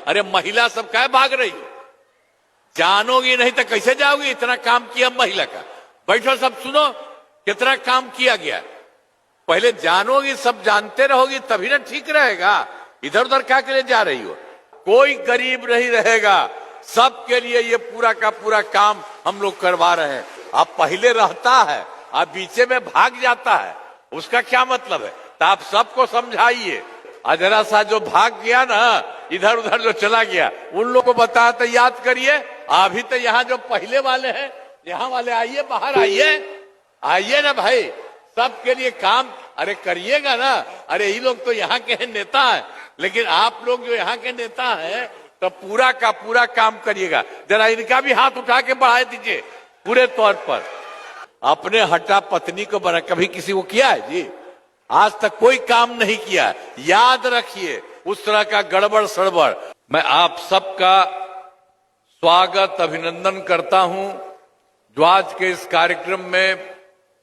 अरे महिला सब क्या भाग रही हो? जानोगी नहीं तो कैसे जाओगी? इतना काम किया महिला का। बैठो सब सुनो कितना काम किया गया। पहले जानोगी, सब जानते रहोगी तभी ना ठीक रहेगा। इधर उधर क्या के लिए जा रही हो? कोई गरीब नहीं रहेगा, सबके लिए ये पूरा का पूरा काम हम लोग करवा रहे हैं। अब पहले रहता है, अब बीचे में भाग जाता है, उसका क्या मतलब है? तो आप सबको समझाइए। जरा सा जो भाग गया ना, इधर उधर जो चला गया, उन लोगों को बताया तो याद करिए। अभी तो यहाँ जो पहले वाले हैं, यहाँ वाले आइए, बाहर आइए, आइए ना भाई, सबके लिए काम अरे करिएगा ना। अरे ये लोग तो यहाँ के नेता हैं, लेकिन आप लोग जो यहाँ के नेता हैं तो पूरा का पूरा काम करिएगा। जरा इनका भी हाथ उठा के बढ़ा दीजिए पूरे तौर पर। अपने हटा पत्नी को बना कभी किसी को किया है जी? आज तक कोई काम नहीं किया। याद रखिए उस तरह का गड़बड़ सड़बड़। मैं आप सबका स्वागत अभिनंदन करता हूं जो आज के इस कार्यक्रम में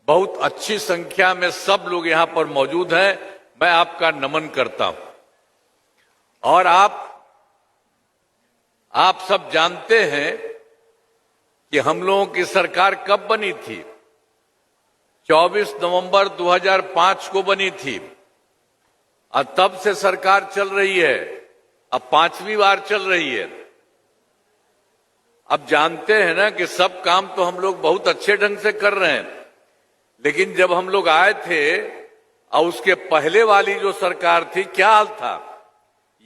बहुत अच्छी संख्या में सब लोग यहां पर मौजूद हैं। मैं आपका नमन करता हूं। और आप सब जानते हैं कि हम लोगों की सरकार कब बनी थी? 24 नवंबर 2005 को बनी थी और तब से सरकार चल रही है। अब 5वीं बार चल रही है। अब जानते हैं ना कि सब काम तो हम लोग बहुत अच्छे ढंग से कर रहे हैं, लेकिन जब हम लोग आए थे और उसके पहले वाली जो सरकार थी, क्या हाल था?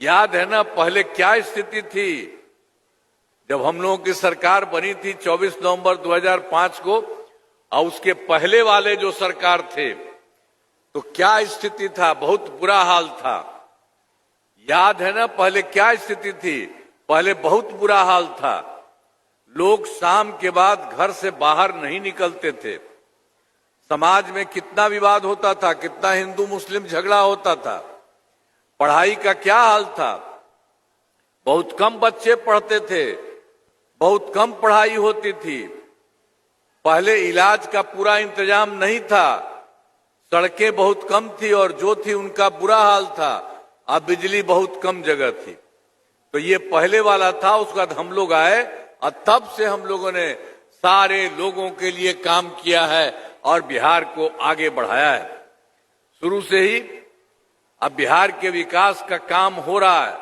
याद है ना पहले क्या स्थिति थी? जब हम लोगों की सरकार बनी थी 24 नवंबर 2005 को, और उसके पहले वाले जो सरकार थे तो क्या स्थिति था? बहुत बुरा हाल था। याद है ना पहले क्या स्थिति थी? पहले बहुत बुरा हाल था। लोग शाम के बाद घर से बाहर नहीं निकलते थे। समाज में कितना विवाद होता था, कितना हिंदू मुस्लिम झगड़ा होता था। पढ़ाई का क्या हाल था? बहुत कम बच्चे पढ़ते थे, बहुत कम पढ़ाई होती थी। पहले इलाज का पूरा इंतजाम नहीं था, सड़कें बहुत कम थी और जो थी उनका बुरा हाल था। अब बिजली बहुत कम जगह थी। तो ये पहले वाला था। उसके बाद हम लोग आए और तब से हम लोगों ने सारे लोगों के लिए काम किया है और बिहार को आगे बढ़ाया है शुरू से ही। अब बिहार के विकास का काम हो रहा है।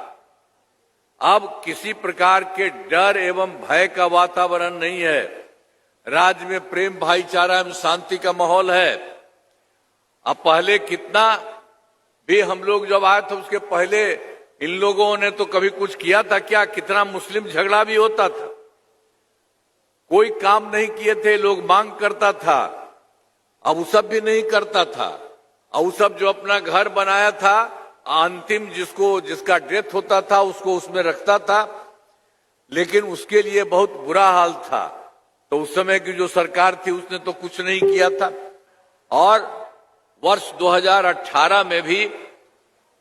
अब किसी प्रकार के डर एवं भय का वातावरण नहीं है। राज्य में प्रेम भाईचारा एवं शांति का माहौल है। अब पहले कितना भी हम लोग जब आए थे उसके पहले इन लोगों ने तो कभी कुछ किया था क्या? कितना मुस्लिम झगड़ा भी होता था, कोई काम नहीं किए थे। लोग मांग करता था, अब वो सब भी नहीं करता था। और वो सब जो अपना घर बनाया था, अंतिम जिसका डेथ होता था उसको उसमें रखता था, लेकिन उसके लिए बहुत बुरा हाल था। तो उस समय की जो सरकार थी उसने तो कुछ नहीं किया था। और वर्ष 2018 में भी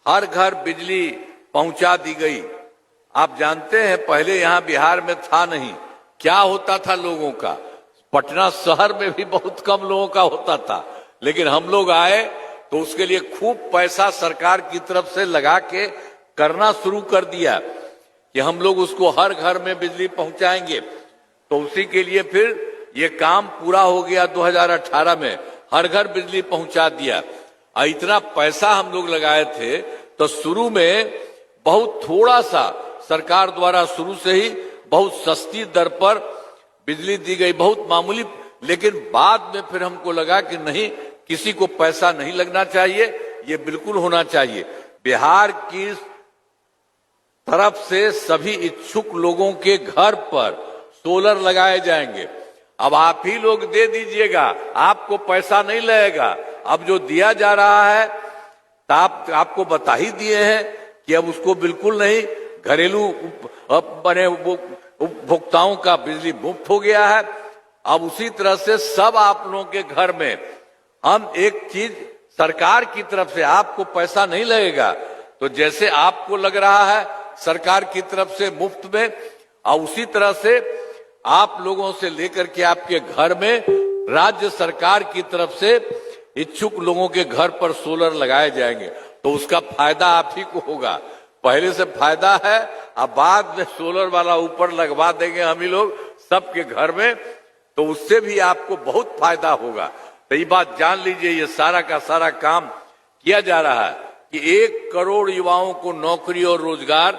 हर घर बिजली पहुंचा दी गई। आप जानते हैं पहले यहां बिहार में था नहीं। क्या होता था लोगों का? पटना शहर में भी बहुत कम लोगों का होता था, लेकिन हम लोग आए तो उसके लिए खूब पैसा सरकार की तरफ से लगा के करना शुरू कर दिया कि हम लोग उसको हर घर में बिजली पहुंचाएंगे। तो उसी के लिए फिर ये काम पूरा हो गया। 2018 में हर घर बिजली पहुंचा दिया। और इतना पैसा हम लोग लगाए थे तो शुरू में बहुत थोड़ा सा सरकार द्वारा शुरू से ही बहुत सस्ती दर पर बिजली दी गई, बहुत मामूली। लेकिन बाद में फिर हमको लगा कि नहीं, किसी को पैसा नहीं लगना चाहिए, ये बिल्कुल होना चाहिए। बिहार की तरफ से सभी इच्छुक लोगों के घर पर सोलर लगाए जाएंगे। अब आप ही लोग दे दीजिएगा, आपको पैसा नहीं लगेगा। अब जो दिया जा रहा है तो आपको बता ही दिए हैं कि अब उसको बिल्कुल नहीं, घरेलू बने उपभोक्ताओं का बिजली मुफ्त हो गया है। अब उसी तरह से सब आप लोगों के घर में हम एक चीज सरकार की तरफ से, आपको पैसा नहीं लगेगा तो जैसे आपको लग रहा है सरकार की तरफ से मुफ्त में, और उसी तरह से आप लोगों से लेकर के आपके घर में राज्य सरकार की तरफ से इच्छुक लोगों के घर पर सोलर लगाए जाएंगे। तो उसका फायदा आप ही को होगा। पहले से फायदा है। अब बाद में सोलर वाला ऊपर लगवा देंगे हम ही लोग सबके घर में, तो उससे भी आपको बहुत फायदा होगा। तो ये बात जान लीजिए, ये सारा का सारा काम किया जा रहा है कि 1 करोड़ युवाओं को नौकरी और रोजगार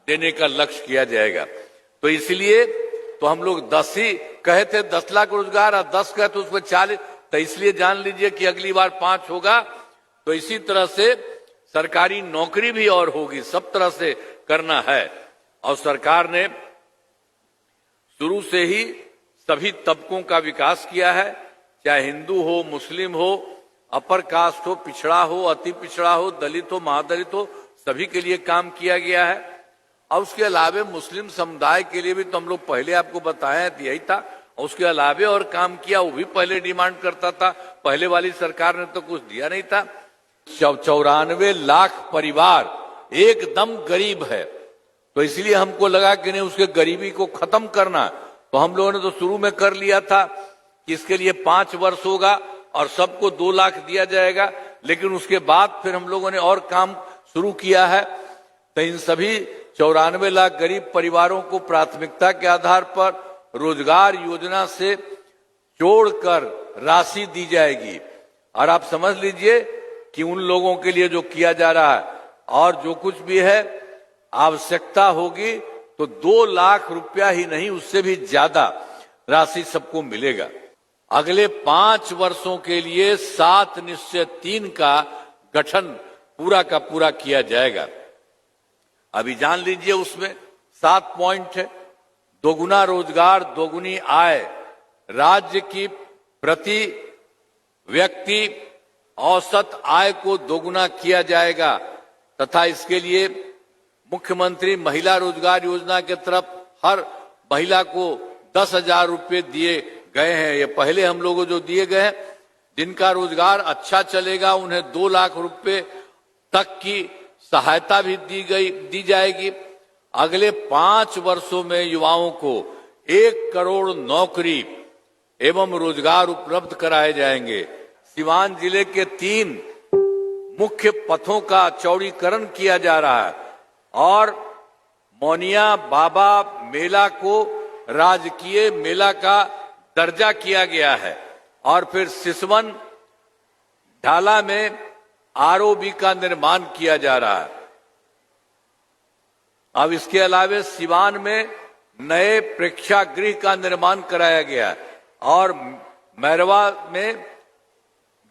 देने का लक्ष्य किया जाएगा। तो इसलिए तो हम लोग 10 ही कहे थे, 10 लाख रोजगार, और 10 कहे तो उसमें 40, तो इसलिए जान लीजिए कि अगली बार 5 होगा। तो इसी तरह से सरकारी नौकरी भी और होगी, सब तरह से करना है। और सरकार ने शुरू से ही सभी तबकों का विकास किया है, चाहे हिंदू हो, मुस्लिम हो, अपर कास्ट हो, पिछड़ा हो, अति पिछड़ा हो, दलित हो, महादलित हो, सभी के लिए काम किया गया है। और उसके अलावे मुस्लिम समुदाय के लिए भी तो हम लोग पहले आपको बताए तो यही था, उसके अलावे और काम किया, वो भी पहले डिमांड करता था, पहले वाली सरकार ने तो कुछ दिया नहीं था। 94 लाख परिवार एकदम गरीब है, तो इसलिए हमको लगा कि नहीं, उसके गरीबी को खत्म करना, तो हम लोगों ने तो शुरू में कर लिया था कि इसके लिए 5 वर्ष होगा और सबको 2 लाख दिया जाएगा। लेकिन उसके बाद फिर हम लोगों ने और काम शुरू किया है। तो इन सभी 94 लाख गरीब परिवारों को प्राथमिकता के आधार पर रोजगार योजना से जोड़कर राशि दी जाएगी। और आप समझ लीजिए कि उन लोगों के लिए जो किया जा रहा है, और जो कुछ भी है आवश्यकता होगी तो 2 लाख रुपया ही नहीं, उससे भी ज्यादा राशि सबको मिलेगा। अगले 5 वर्षों के लिए 7 निश्चय 3 का गठन पूरा का पूरा किया जाएगा। अभी जान लीजिए उसमें 7 पॉइंट है। दोगुना रोजगार, दोगुनी आय, राज्य की प्रति व्यक्ति औसत आय को दोगुना किया जाएगा, तथा इसके लिए मुख्यमंत्री महिला रोजगार योजना के तरफ हर महिला को 10,000 रुपये दिए गए हैं। ये पहले हम लोगों जो दिए गए हैं, जिनका रोजगार अच्छा चलेगा उन्हें 2 लाख रुपए तक की सहायता भी दी जाएगी। अगले 5 वर्षों में युवाओं को 1 करोड़ नौकरी एवं रोजगार उपलब्ध कराए जाएंगे। सिवान जिले के 3 मुख्य पथों का चौड़ीकरण किया जा रहा है और मोनिया बाबा मेला को राजकीय मेला का दर्जा किया गया है। और फिर सिसवन ढाला में आरओबी का निर्माण किया जा रहा है। अब इसके अलावे सिवान में नए प्रेक्षागृह का निर्माण कराया गया और मैरवा में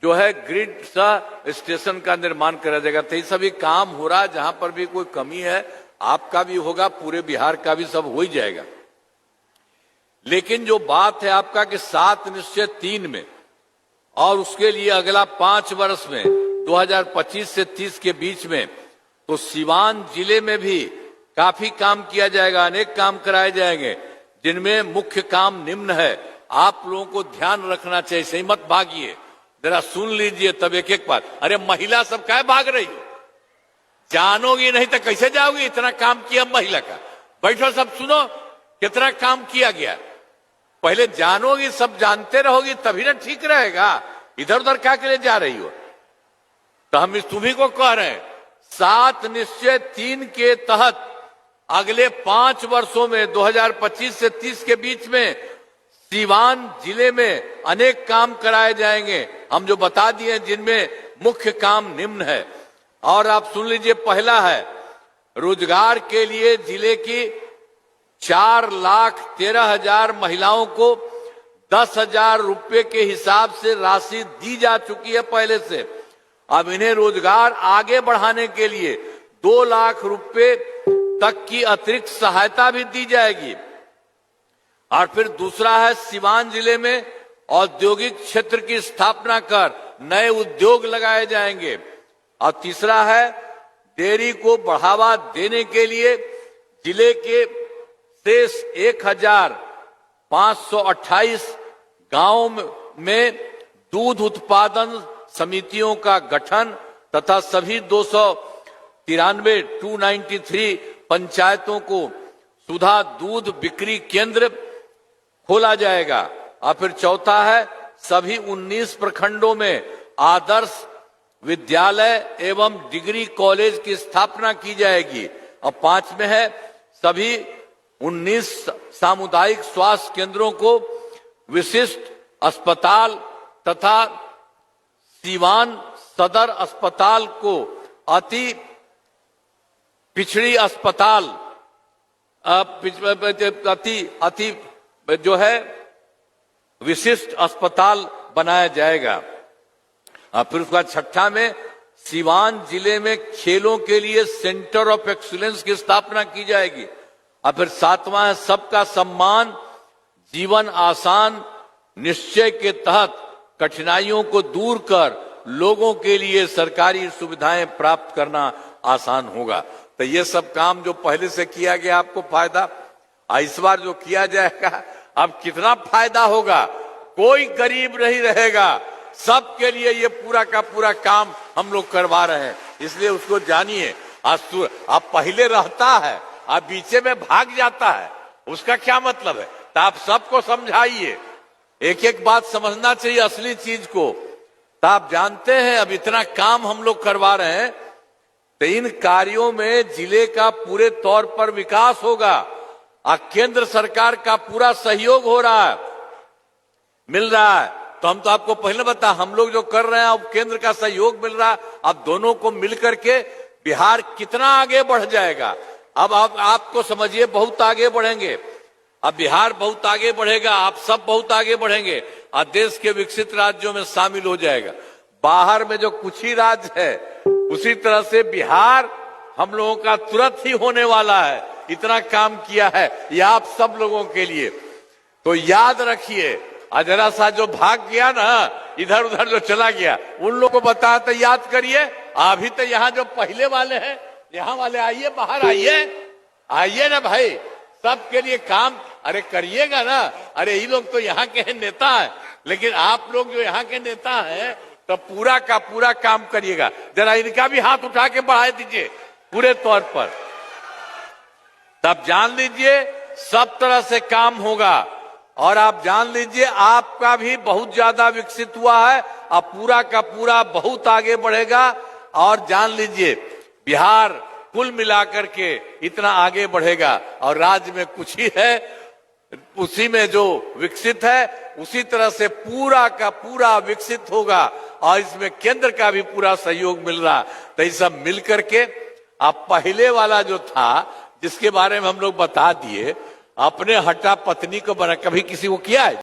जो है ग्रिड सह स्टेशन का निर्माण कराया जाएगा। तो ये सभी काम हो रहा है। जहां पर भी कोई कमी है आपका भी होगा, पूरे बिहार का भी सब हो ही जाएगा। लेकिन जो बात है आपका कि 7 निश्चय 3 में और उसके लिए अगला 5 वर्ष में 2025 से 30 के बीच में, तो सिवान जिले में भी काफी काम किया जाएगा, अनेक काम कराए जाएंगे, जिनमें मुख्य काम निम्न है। आप लोगों को ध्यान रखना चाहिए, सही मत भागिए, जरा सुन लीजिए तब एक एक बात। अरे महिला सब क्या भाग रही हो, जानोगी नहीं तो कैसे जाओगी? इतना काम किया महिला का, बैठो सब सुनो कितना काम किया गया। पहले जानोगी, सब जानते रहोगी तभी ना ठीक रहेगा। इधर उधर क्या के लिए जा रही हो? तो हम तुम्ही को कह रहे हैं 7 निश्चय 3 के तहत अगले 5 वर्षों में 2025 से 30 के बीच में सीवान जिले में अनेक काम कराए जाएंगे। हम जो बता दिए जिनमें मुख्य काम निम्न है। और आप सुन लीजिए, पहला है रोजगार के लिए जिले की 4,13,000 महिलाओं को 10,000 रुपए के हिसाब से राशि दी जा चुकी है पहले से। अब इन्हें रोजगार आगे बढ़ाने के लिए 2 लाख रुपए तक की अतिरिक्त सहायता भी दी जाएगी। और फिर दूसरा है सिवान जिले में औद्योगिक क्षेत्र की स्थापना कर नए उद्योग लगाए जाएंगे। और तीसरा है डेयरी को बढ़ावा देने के लिए जिले के शेष 1,528 गांवों में दूध उत्पादन समितियों का गठन तथा सभी 293 पंचायतों को सुधा दूध बिक्री केंद्र खोला जाएगा। और फिर चौथा है सभी 19 प्रखंडों में आदर्श विद्यालय एवं डिग्री कॉलेज की स्थापना की जाएगी। और 5 में है सभी 19 सामुदायिक स्वास्थ्य केंद्रों को विशिष्ट अस्पताल तथा सीवान सदर अस्पताल को अति पिछड़ी अस्पताल अति जो है विशिष्ट अस्पताल बनाया जाएगा। फिर उसके बाद 6 में सीवान जिले में खेलों के लिए सेंटर ऑफ एक्सीलेंस की स्थापना की जाएगी। और फिर 7वां है सबका सम्मान जीवन आसान निश्चय के तहत कठिनाइयों को दूर कर लोगों के लिए सरकारी सुविधाएं प्राप्त करना आसान होगा। तो ये सब काम जो पहले से किया गया आपको फायदा, इस बार जो किया जाएगा अब कितना फायदा होगा, कोई गरीब नहीं रहेगा, सबके लिए ये पूरा का पूरा काम हम लोग करवा रहे हैं। इसलिए उसको जानिए। अब पहले रहता है, अब बीचे में भाग जाता है, उसका क्या मतलब है? तो आप सबको समझाइए, एक एक बात समझना चाहिए असली चीज को। तो आप जानते हैं अब इतना काम हम लोग करवा रहे हैं, तो इन कार्यों में जिले का पूरे तौर पर विकास होगा और केंद्र सरकार का पूरा सहयोग हो रहा है, मिल रहा है। तो हम तो आपको पहले बता, हम लोग जो कर रहे हैं अब केंद्र का सहयोग मिल रहा है। अब दोनों को मिलकर के बिहार कितना आगे बढ़ जाएगा। अब आपको समझिए बहुत आगे बढ़ेंगे। अब बिहार बहुत आगे बढ़ेगा, आप सब बहुत आगे बढ़ेंगे और देश के विकसित राज्यों में शामिल हो जाएगा। बाहर में जो कुछ ही राज्य है उसी तरह से बिहार हम लोगों का तुरंत ही होने वाला है। इतना काम किया है ये आप सब लोगों के लिए। तो याद रखिए, जरा सा जो भाग गया ना, इधर उधर जो चला गया, उन लोगों को बताया तो याद करिए। अभी तो यहाँ जो पहले वाले हैं, यहाँ वाले आइए, बाहर आइए, आइए ना भाई, सबके लिए काम अरे करिएगा ना। अरे ये लोग तो यहाँ के नेता हैं, लेकिन आप लोग जो यहाँ के नेता हैं तो पूरा का पूरा काम करिएगा। जरा इनका भी हाथ उठा के बढ़ा दीजिए पूरे तौर पर, तब जान लीजिए सब तरह से काम होगा। और आप जान लीजिए आपका भी बहुत ज्यादा विकसित हुआ है, अब पूरा का पूरा बहुत आगे बढ़ेगा। और जान लीजिए बिहार कुल मिलाकर के इतना आगे बढ़ेगा और राज्य में कुछ ही है, उसी में जो विकसित है उसी तरह से पूरा का पूरा विकसित होगा। और इसमें केंद्र का भी पूरा सहयोग मिल रहा। तो ये सब मिल करके अब पहले वाला जो था जिसके बारे में हम लोग बता दिए, अपने हटा पत्नी को बना, कभी किसी को किया है?